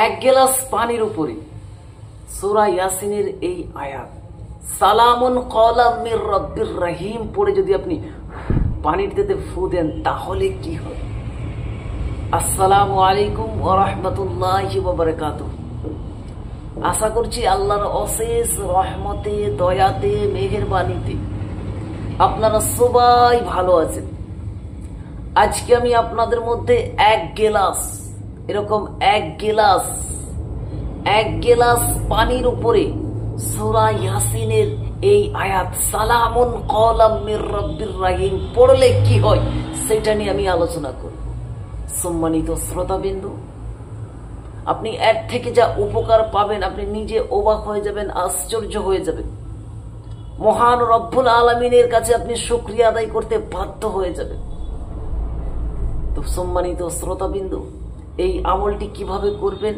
এক গ্লাস পানির উপরে সূরা ইয়াসিনের এই আয়াত সালামুন কওলাম মির রাব্বির রহিম পড়ে যদি আপনি পানিতে ফু দেন তাহলে কি হবে? আসসালামু আলাইকুম ওয়া রাহমাতুল্লাহি ওয়া বারাকাতুহু। আশা করছি আল্লাহর অশেষ রহমতে, দয়াতে, মেহেরবানিতে আপনারা সবাই ভালো আছেন। আজকে আমি আপনাদের মধ্যে এক গ্লাস পানির উপরে সূরা ইয়াসিনের এই আয়াত সালামুন কওলাম মির রাব্বির রহিম পড়লে কি হয় সেটা নিয়ে আমি আলোচনা করব। সম্মানিত শ্রোতাবিন্দু, আপনি এর থেকে যা উপকার পাবেন আপনি নিজে অবাক হয়ে যাবেন, আশ্চর্য হয়ে যাবেন। মহান রব্বুল আলামিনের কাছে আপনি শুকরিয়া আদায় করতে বাধ্য হয়ে যাবেন। তো সম্মানিত শ্রোতাবিন্দু, এই আমলটি কিভাবে করবেন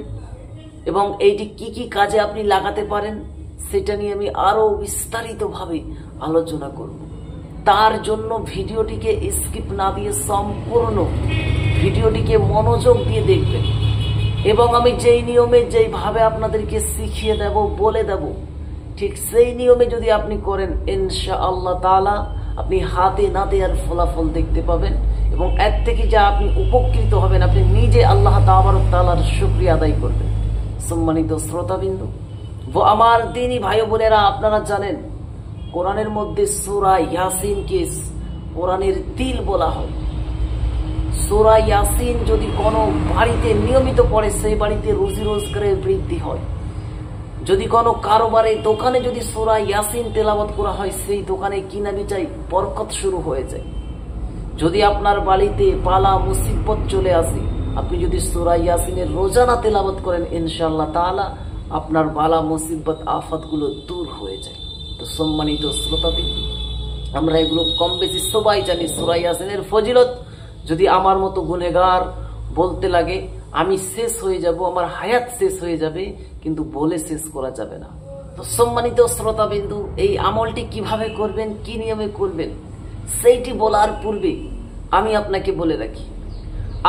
এবং এইটি কি কি কাজে আপনি লাগাতে পারেন সেটা নিয়ে আমি আরো বিস্তারিতভাবে আলোচনা করব। তার জন্য ভিডিওটিকে স্কিপ না দিয়ে সম্পূর্ণ ভিডিওটিকে মনোযোগ দিয়ে দেখবেন এবং আমি যেই নিয়মে যেইভাবে আপনাদেরকে শিখিয়ে দেব, বলে দেব, ঠিক সেই নিয়মে যদি আপনি করেন ইনশাআল্লাহ তাআলা আপনি হাতে নাতে আর ফলাফল দেখতে পাবেন এবং এর থেকে যা আপনি উপকৃত হবেন আপনি নিজে আল্লাহ তাআলার শুকরিয়া আদায় করবেন। সম্মানিত শ্রোতাবিন্দু ও আমার দ্বীনী ভাই বোনেরা, আপনারা জানেন কোরআনের মধ্যে সূরা ইয়াসিনকে কোরআনের তিল বলা হয়। সূরা ইয়াসিন যদি কোনো বাড়িতে নিয়মিত পড়ে সেই বাড়িতে রুজি রোজগারের বৃদ্ধি হয়। যদি কোনো কারোবারে দোকানে যদি সূরা ইয়াসিন তেলাওয়াত করা হয় সেই দোকানে কিনা বেচাই বরকত শুরু হয়ে যায়। যদি আপনার বাড়িতে বালা মুসিবত চলে আসে আপনি যদি সূরা ইয়াসিনের রোজানা তেলাওয়াত করেন ইনশাআল্লাহ তাআলা আপনার বালা মুসিবত আফাতগুলো দূর হয়ে যায়। তো সম্মানিত শ্রোতাবিন্দু, আমরা এগুলো কম বেশি সবাই জানি। সূরা ইয়াসিনের ফজিলত যদি আমার মতো গুনেগার বলতে লাগে আমি শেষ হয়ে যাব, আমার হায়াত শেষ হয়ে যাবে, কিন্তু বলে শেষ করা যাবে না। তো সম্মানিত শ্রোতাবিন্দু, এই আমলটি কিভাবে করবেন, কি নিয়মে করবেন সেইটি বলার পূর্বে আমি আপনাকে বলে রাখি,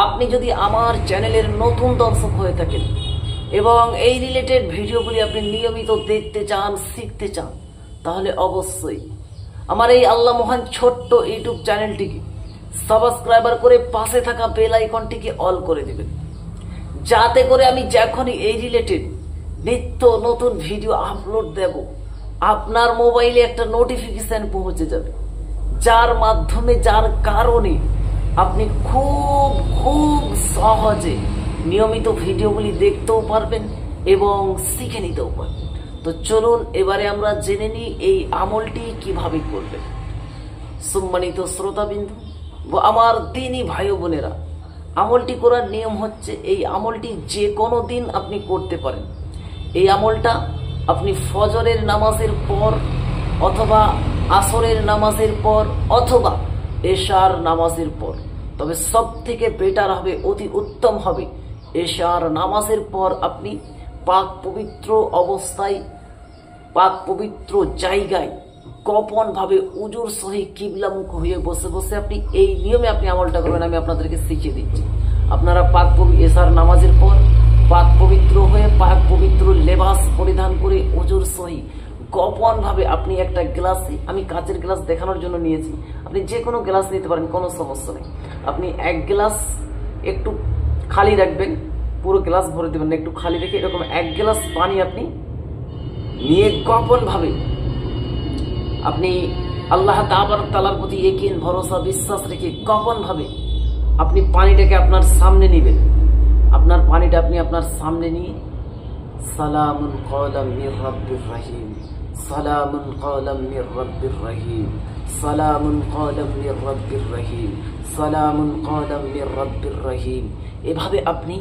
আপনি যদি আমার চ্যানেলের নতুন দর্শক হয়ে থাকেন এবং এই রিলেটেড ভিডিওগুলি আপনি নিয়মিত দেখতে চান, শিখতে চান, তাহলে অবশ্যই আমার এই আল্লাহ মহান ছোট্ট ইউটিউব চ্যানেলটিকে সাবস্ক্রাইবার করে পাশে থাকা বেল আইকনটিকে অল করে দিবেন, যাতে করে আমি যখনই এই রিলেটেড নিত্য নতুন ভিডিও আপলোড দেব আপনার মোবাইলে একটা নোটিফিকেশন পৌঁছে যাবে, যার মাধ্যমে, যার কারণে আপনি খুব খুব সহজে নিয়মিত ভিডিওগুলি দেখতেও পারবেন এবং শিখে নিতেও পারবেন। তো চলুন এবারে আমরা জেনে নিই এই আমলটি কিভাবে করবেন। সম্মানিত শ্রোতাবিন্দু ও আমার দ্বীনী ভাই বোনেরা, আমলটি করার নিয়ম হচ্ছে এই আমলটি যে কোনো দিন আপনি করতে পারেন। এই আমলটা আপনি ফজরের নামাজের পর অথবা আসরের নামাজের পর অথবা এশার নামাজের পর, তবে সব থেকে বেটার হবে, অতি উত্তম হবে এশার নামাজের পর আপনি পাক পবিত্র অবস্থায়, পাক পবিত্র জায়গায় গোপন ভাবে উজুর সহি কিবলামুখ হয়ে বসে বসে আপনি এই নিয়মে আপনি আমলটা করবেন। আমি আপনাদেরকে শিখিয়ে দিচ্ছি। আপনারা এশার নামাজের পর পাক পবিত্র হয়ে পাক পবিত্র লেবাস পরিধান করে উজুর সহি গোপন ভাবে আপনি একটা গ্লাসে, আমি কাচের গ্লাস দেখানোর জন্য নিয়েছি, আপনি যে কোনো গ্লাস নিতে পারেন, কোনো সমস্যা নেই। আপনি এক গ্লাস একটু খালি রাখবেন, পুরো গ্লাস ভরে দেবেন না, একটু খালি রেখে এরকম এক গ্লাস পানি আপনি নিয়ে গোপন ভাবে আপনি আল্লাহ তাআলার প্রতি ইয়াকিন, ভরসা, বিশ্বাস রেখে গোপন ভাবে আপনি পানিটাকে আপনার সামনে নেবেন। আপনার পানিটা আপনি আপনার সামনে নিয়ে সালামুন কওলাম মির রাব্বির রহিম, সালামুন কওলাম মির রাব্বির রহিম, সালামুন কওলাম মির রাব্বির রহিম, সালামুন কওলাম মির রাব্বির রহিম, এভাবে আপনি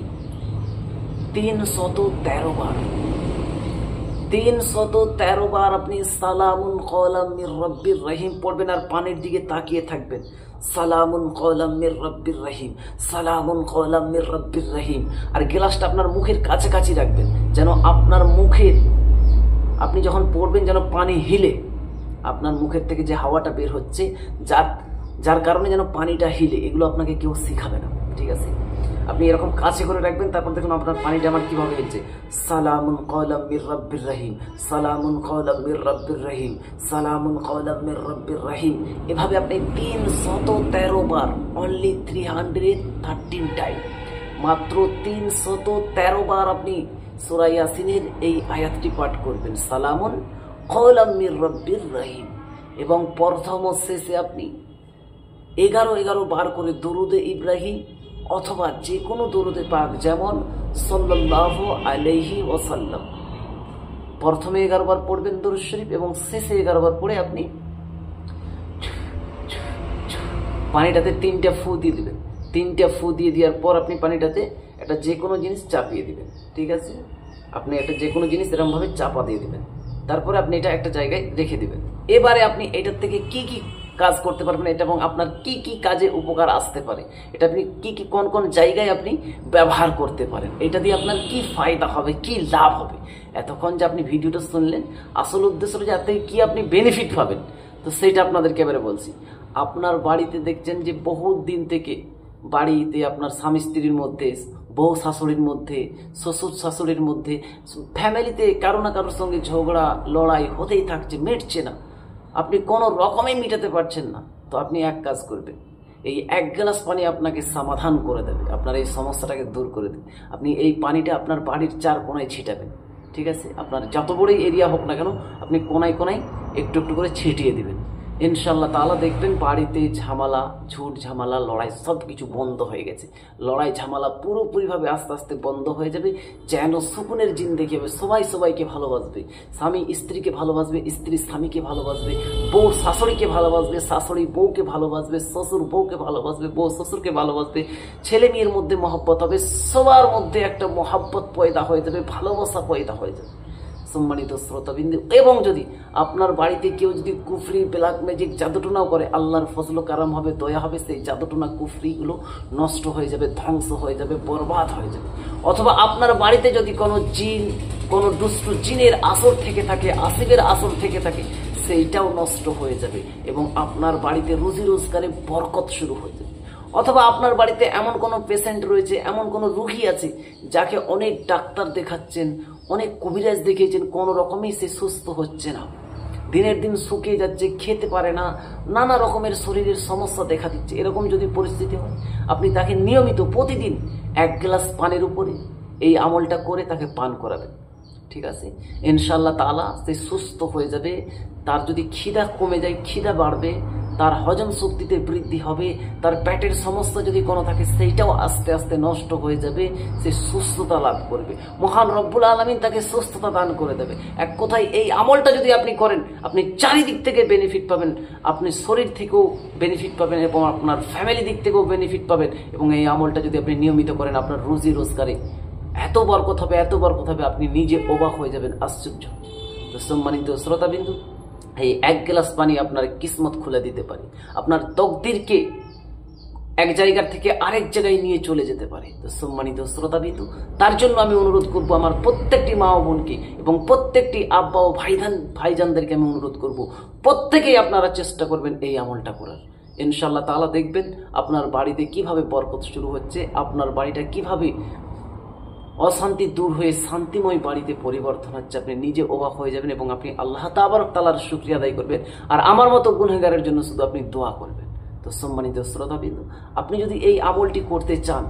313 বার আপনি সালামুন কওলাম মির রাব্বির রহিম পড়বেন আর পানির দিকে তাকিয়ে থাকবেন। সালামুন কওলাম মির রাব্বির রহিম, সালামুন কওলাম মির রাব্বির রহিম। আর গ্লাসটা আপনার মুখের কাছাকাছি রাখবেন, যেন আপনার মুখের, আপনি যখন পড়বেন যেন পানি হিলে, আপনার মুখের থেকে যে হাওয়াটা বের হচ্ছে যার কারণে যেন পানিটা হিলে। এগুলো আপনাকে কেউ শিখাবে না, ঠিক আছে? আপনি এরকম কাছে করে রাখবেন, তারপর দেখুন আপনার পানিটা আমার কিভাবে হচ্ছে, সালামুন কওলাম মির রাব্বির রহিম, সালামুন কওলাম মির রাব্বির রহিম, সালামুন কওলাম মির রাব্বির রহিম। এভাবে আপনি 313 বার, অনলি 313 টাইম, মাত্র 313 বার আপনি সূরা ইয়াসিনের এই আয়াতটি পাঠ করবেন, সালামুন কওলাম মির রাব্বির রহিম। এবং প্রথম ও শেষে আপনি 11 বার করে দরুদে ইব্রাহিম অথবা যে কোনো দরুদে পাক, যেমন সাল্লাল্লাহু আলাইহি ওয়াসাল্লাম, প্রথমে 11 বার পড়বেন দরুদ শরীফ এবং শেষে 11 বার পড়ে আপনি পানিটাতে 3টা ফু দিয়ে দিবেন। 3টা ফু দিয়ে দেওয়ার পর আপনি পানিটাতে একটা যে কোনো জিনিস চাপিয়ে দিবেন, ঠিক আছে? আপনি একটা যে কোনো জিনিস এরকম ভাবে চাপা দিয়ে দিবেন, তারপরে আপনি এটা একটা জায়গায় রেখে দিবেন। এবারে আপনি এটার থেকে কি কি কাজ করতে পারবেন এটা, এবং আপনার কি কি কাজে উপকার আসতে পারে, এটা আপনি কি কি কোন কোন জায়গায় আপনি ব্যবহার করতে পারেন, এটা দিয়ে আপনার কি ফায়দা হবে, কি লাভ হবে। এতক্ষণ যে আপনি ভিডিওটা শুনলেন, আসল উদ্দেশ্য হচ্ছে যাতে কি আপনি বেনিফিট পাবেন, তো সেটা আপনাদেরকে এবারে বলছি। আপনার বাড়িতে দেখছেন যে বহুত দিন থেকে বাড়িতে আপনার স্বামী স্ত্রীর মধ্যে, বউ শাশুড়ির মধ্যে, শ্বশুর শাশুড়ির মধ্যে, ফ্যামিলিতে কারো না কারোর সঙ্গে ঝগড়া লড়াই হতেই থাকছে, মিটছে না, আপনি কোনো রকমে মিটাতে পারছেন না। তো আপনি এক কাজ করবেন, এই 1 গ্লাস পানি আপনাকে সমাধান করে দেবে, আপনার এই সমস্যাটাকে দূর করে দেবে। আপনি এই পানিটা আপনার বাড়ির 4 কোণায় ছিটাবেন, ঠিক আছে? আপনার যত বড়ই এরিয়া হোক না কেন, আপনি কোণায় কোণায় একটু একটু করে ছিটিয়ে দিবেন। ইনশাল্লাহ তাআলা দেখবেন বাড়িতে ঝামেলা, ঝুট ঝামেলা, লড়াই সব কিছু বন্ধ হয়ে গেছে। লড়াই ঝামেলা পুরোপুরিভাবে আস্তে আস্তে বন্ধ হয়ে যাবে, যেন সুকুনের জিন্দেগি হবে। সবাই সবাইকে ভালোবাসবে, স্বামী স্ত্রীকে ভালোবাসবে, স্ত্রী স্বামীকে ভালোবাসবে, বউ শাশুড়িকে ভালোবাসবে, শাশুড়ি বউকে ভালোবাসবে, শ্বশুর বউকে ভালোবাসবে, বউ শ্বশুরকে ভালোবাসবে, ছেলে মেয়ের মধ্যে মহব্বত হবে, সবার মধ্যে একটা মহব্বত পয়দা হয়ে যাবে, ভালোবাসা পয়দা হয়ে যাবে। সম্মানিত শ্রোতাবিন্দু, এবং যদি আপনার বাড়িতে কেউ যদি কুফরি, ব্ল্যাক ম্যাজিক, জাদুটোনাও করে, আল্লাহর ফজল কারাম হবে, দয়া হবে, সেই জাদুটোনা কুফরিগুলো নষ্ট হয়ে যাবে, ধ্বংস হয়ে যাবে, বরবাদ হয়ে যাবে। অথবা আপনার বাড়িতে যদি কোনো জিন, কোনো দুষ্টু জিনের আসর থেকে থাকে, আসিবের আসর থেকে থাকে, সেইটাও নষ্ট হয়ে যাবে এবং আপনার বাড়িতে রুজি রোজগারে বরকত শুরু হয়ে যাবে। অথবা আপনার বাড়িতে এমন কোনো পেশেন্ট রয়েছে, এমন কোনো রোগী আছে যাকে অনেক ডাক্তার দেখাচ্ছেন, অনেক কবিরাজ দেখিয়েছেন, কোনো রকমই সে সুস্থ হচ্ছে না, দিনের দিন শুকিয়ে যাচ্ছে, খেতে পারে না, নানা রকমের শরীরের সমস্যা দেখা দিচ্ছে। এরকম যদি পরিস্থিতি হয়, আপনি তাকে নিয়মিত প্রতিদিন 1 গ্লাস পানির উপরে এই আমলটা করে তাকে পান করাবেন, ঠিক আছে? ইনশাআল্লাহ তাআলা সে সুস্থ হয়ে যাবে। তার যদি খিদা কমে যায়, খিদা বাড়বে, তার হজম শক্তিতে বৃদ্ধি হবে, তার পেটের সমস্যা যদি কোনো থাকে সেইটাও আস্তে আস্তে নষ্ট হয়ে যাবে, সে সুস্থতা লাভ করবে। মহান রব্বুল আলামিন তাকে সুস্থতা দান করে দেবে। এক কথায় এই আমলটা যদি আপনি করেন, আপনি চারিদিক থেকে বেনিফিট পাবেন, আপনি শরীর থেকেও বেনিফিট পাবেন এবং আপনার ফ্যামিলি দিক থেকেও বেনিফিট পাবেন। এবং এই আমলটা যদি আপনি নিয়মিত করেন, আপনার রুজি রোজগারে এত বরকত হবে, এত বরকত হবে, আপনি নিজে অবাক হয়ে যাবেন, আশ্চর্য। তো সম্মানিত শ্রোতাবিন্দু, এই 1 গ্লাস পানি আপনার কিসমত খুলে দিতে পারে, আপনার তকদিরকে এক জায়গা থেকে আরেক জায়গায় নিয়ে চলে যেতে পারে। তো সম্মানিত শ্রোতাবিন্দু, তার জন্য আমি অনুরোধ করব আমার প্রত্যেকটি মা ও বোনকে এবং প্রত্যেকটি আব্বা ও ভাইজানদেরকে আমি অনুরোধ করব, প্রত্যেকেই আপনারা চেষ্টা করবেন এই আমলটা করার। ইনশাআল্লাহ তাআলা দেখবেন আপনার বাড়িতে কিভাবে বরকত শুরু হচ্ছে, আপনার বাড়িটা কিভাবে অশান্তি দূর হয়ে শান্তিময় বাড়িতে পরিবর্তন হচ্ছে। আপনি নিজে অবাক হয়ে যাবেন এবং আপনি আল্লাহ তাবারক তাআলার শুকরিয়া আদায় করবেন, আর আমার মতো গুনাহগারের জন্য শুধু আপনি দোয়া করবেন। তো সম্মানিত শ্রোতাবৃন্দ, আপনি যদি এই আমলটি করতে চান,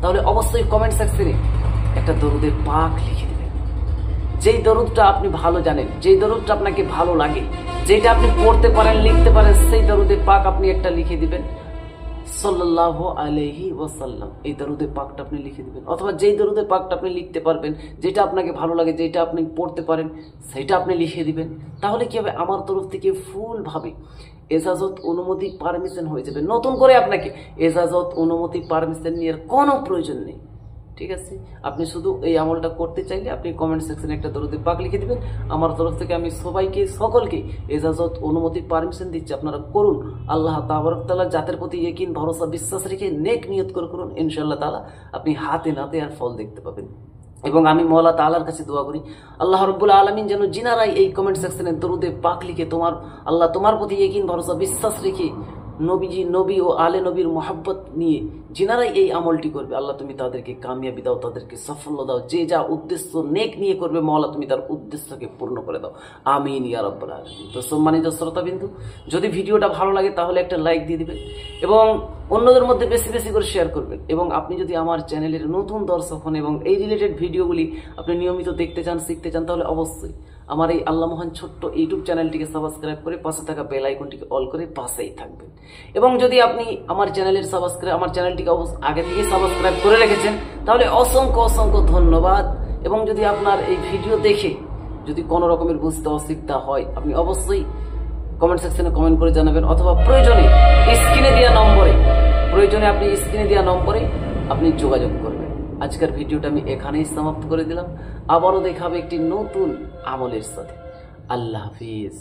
তাহলে অবশ্যই কমেন্ট সেকশনে একটা দরুদে পাক লিখে দেবেন। যেই দরুদটা আপনি ভালো জানেন, যেই দরুদটা আপনাকে ভালো লাগে, যেটা আপনি পড়তে পারেন, লিখতে পারেন, সেই দরুদে পাক আপনি একটা লিখে দিবেন, সাল্লাল্লাহু আলাইহি ওয়াসাল্লাম। এই দরুদে পাকটা আপনি লিখে দিবেন, অথবা যেই দরুদে পাকটা আপনি লিখতে পারবেন, যেটা আপনাকে ভালো লাগে, যেটা আপনি পড়তে পারেন, সেটা আপনি লিখে দিবেন। তাহলে কি হবে, আমার তরফ থেকে ফুলভাবে এজাজত, অনুমতি, পারমিশন হয়ে যাবে। নতুন করে আপনাকে এজাজত, অনুমতি, পারমিশন নিয়ে কোনো প্রয়োজন নেই, ঠিক আছে? আপনি শুধু এই আমলটা করতে চাইলে আপনি কমেন্ট সেকশনে একটা দরুদে পাক লিখে দিবেন। আমার তরফ থেকে আমি সবাইকে, সকলকে এজাজত, অনুমতি, পারমিশন দিচ্ছি, আপনারা করুন। আল্লাহ তাবারক তাআলা জাতের প্রতি ইয়াকিন, ভরসা, বিশ্বাস রেখে নেক নিয়ত করে করুন। ইনশাআল্লাহ তাআলা আপনি হাতে নাতে আর ফল দেখতে পাবেন। এবং আমি মওলা তাআলার কাছে দোয়া করি, আল্লাহ রাব্বুল আলামিন যেন জিনারাই এই কমেন্ট সেকশনে দরুদে পাক লিখে তোমার আল্লাহ তোমার প্রতি ইয়াকিন, ভরসা, বিশ্বাস রেখে নবীজি নবী ও আলে নবীর মহব্বত নিয়ে যিনারাই এই আমলটি করবে, আল্লাহ তুমি তাদেরকে কামিয়াবি দাও, তাদেরকে সাফল্য দাও। যে যা উদ্দেশ্য নেক নিয়ে করবে, মওলা তুমি তার উদ্দেশ্যকে পূর্ণ করে দাও। আমিন ইয়া রাব্বাল আলামিন। তো সম্মানিত শ্রোতাবিন্দু, যদি ভিডিওটা ভালো লাগে তাহলে একটা লাইক দিয়ে দিবেন এবং অন্যদের মধ্যে বেশি বেশি করে শেয়ার করবেন। এবং আপনি যদি আমার চ্যানেলের নতুন দর্শক হন এবং এই রিলেটেড ভিডিওগুলি আপনি নিয়মিত দেখতে চান, শিখতে চান, তাহলে অবশ্যই আমার এই আল্লাহ মহান ছোট্ট ইউটিউব চ্যানেলটিকে সাবস্ক্রাইব করে পাশে থাকা বেল আইকনটিকে অল করে পাশেই থাকবেন। এবং যদি আপনি আমার চ্যানেলটিকে আগে থেকে সাবস্ক্রাইব করে রেখেছেন তাহলে অসংখ্য অসংখ্য ধন্যবাদ। এবং যদি আপনার এই ভিডিও দেখে যদি কোনো রকমের বুঝতে অসুবিধা হয়, আপনি অবশ্যই কমেন্ট সেকশনে কমেন্ট করে জানাবেন, অথবা প্রয়োজনে স্ক্রিনে দেওয়া নম্বরে আপনি যোগাযোগ করবেন। আজকের ভিডিওটা আমি এখানেই সমাপ্ত করে দিলাম। আবারও দেখা হবে একটি নতুন আমলের সাথে। আল্লাহ হাফিজ।